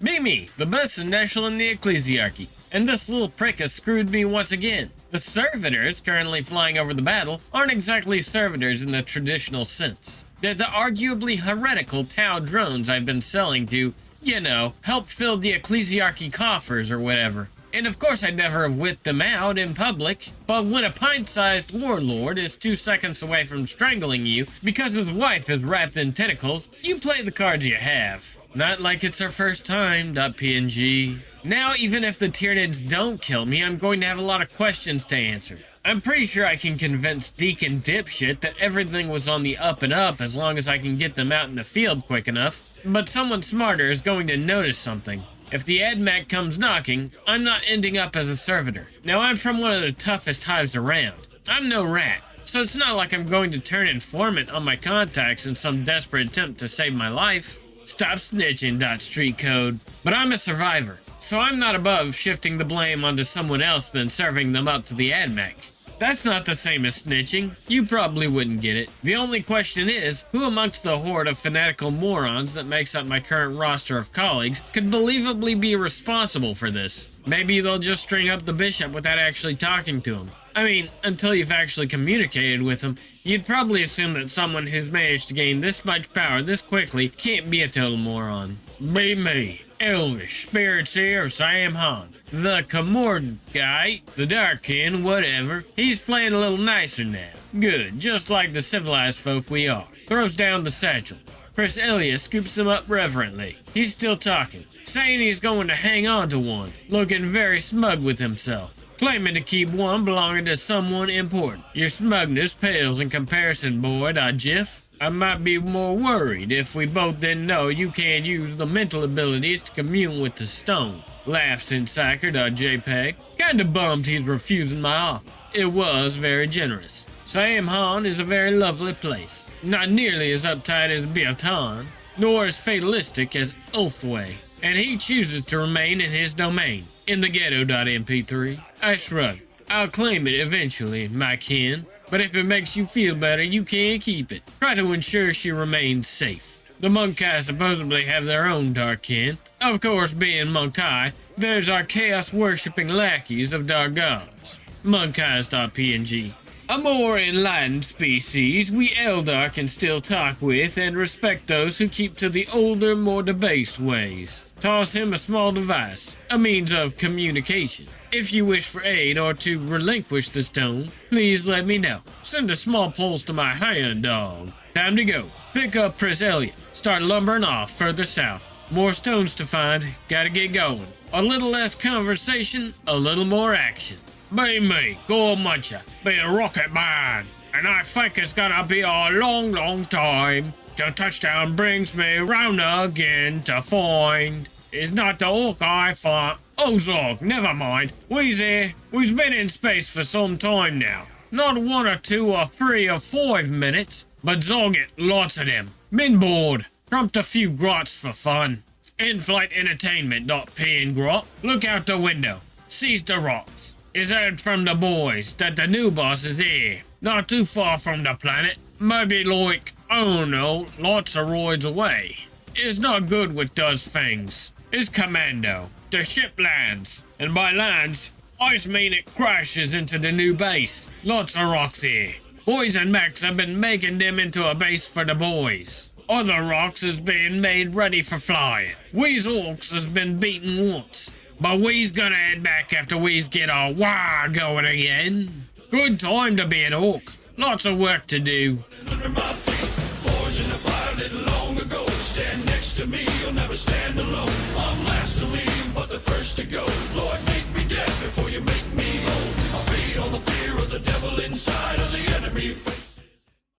Be me, the best initial in the ecclesiarchy, and this little prick has screwed me once again. The servitors currently flying over the battle aren't exactly servitors in the traditional sense. They're the arguably heretical Tau drones I've been selling to, help fill the ecclesiarchy coffers or whatever. And of course I'd never have whipped them out in public, but when a pint-sized warlord is 2 seconds away from strangling you because his wife is wrapped in tentacles, you play the cards you have. Not like it's our first time, .png. Now, even if the Tyranids don't kill me, I'm going to have a lot of questions to answer. I'm pretty sure I can convince Deacon Dipshit that everything was on the up and up as long as I can get them out in the field quick enough, but someone smarter is going to notice something. If the AdMech comes knocking, I'm not ending up as a servitor. Now, I'm from one of the toughest hives around. I'm no rat, so it's not like I'm going to turn informant on my contacts in some desperate attempt to save my life. Stop snitching, .street code. But I'm a survivor, so I'm not above shifting the blame onto someone else than serving them up to the AdMech. That's not the same as snitching. You probably wouldn't get it. The only question is, who amongst the horde of fanatical morons that makes up my current roster of colleagues could believably be responsible for this? Maybe they'll just string up the bishop without actually talking to him. I mean, until you've actually communicated with him, you'd probably assume that someone who's managed to gain this much power this quickly can't be a total moron. Be me, Elvish, Spirit Seer of Sam Han. The Kamord guy, the Darkin, whatever, he's playing a little nicer now. Good, just like the civilized folk we are. Throws down the satchel. Prince Elias scoops him up reverently. He's still talking, saying he's going to hang on to one, looking very smug with himself. Claiming to keep one belonging to someone important. Your smugness pales in comparison, boy, .gif. I might be more worried if we both didn't know you can't use the mental abilities to commune with the stone. Laughs in Psyker.jpg. Kinda bummed he's refusing my offer. It was very generous. Sam Han is a very lovely place. Not nearly as uptight as Biatan, nor as fatalistic as Ulthway. And he chooses to remain in his domain, in the ghetto.mp3. I shrug. I'll claim it eventually, my kin. But if it makes you feel better, you can keep it. Try to ensure she remains safe. The Monkai supposedly have their own Darkin. Of course, being Monkai, there's our chaos-worshipping lackeys of Dargavs. Monkais.png. A more enlightened species, we Eldar can still talk with and respect those who keep to the older, more debased ways. Toss him a small device, a means of communication. If you wish for aid or to relinquish the stone, please let me know. Send a small pulse to my hand dog. Time to go. Pick up Prince Elliot. Start lumbering off further south. More stones to find. Gotta get going. A little less conversation, a little more action. Be me, Gore Muncher, be a rocket man. And I think it's gonna be a long, long time till touchdown brings me round again to find. It's not the orc I thought. Oh, Zog, never mind. We's here. We've been in space for some time now. Not 1 or 2 or 3 or 5 minutes, but Zog it, lots of them. Been bored. Crumped a few grots for fun. In-flight entertainment.png. Look out the window. Sees the rocks. Is heard from the boys that the new boss is here. Not too far from the planet. Maybe like, I don't know, lots of roids away. It's not good with those things. It's commando. The ship lands. And by lands, I mean it crashes into the new base. Lots of rocks here. Boys and mechs have been making them into a base for the boys. Other rocks is being made ready for flying. We's orcs has been beaten once. But we's gonna head back after we's get our war going again. Good time to be an orc. Lots of work to do. Under my feet, forged in the fire little long ago. Stand next to me, you'll never stand alone. I'm last to leave, but the first to go. Lord, make me dead before you make me whole. I feed on the fear of the devil inside.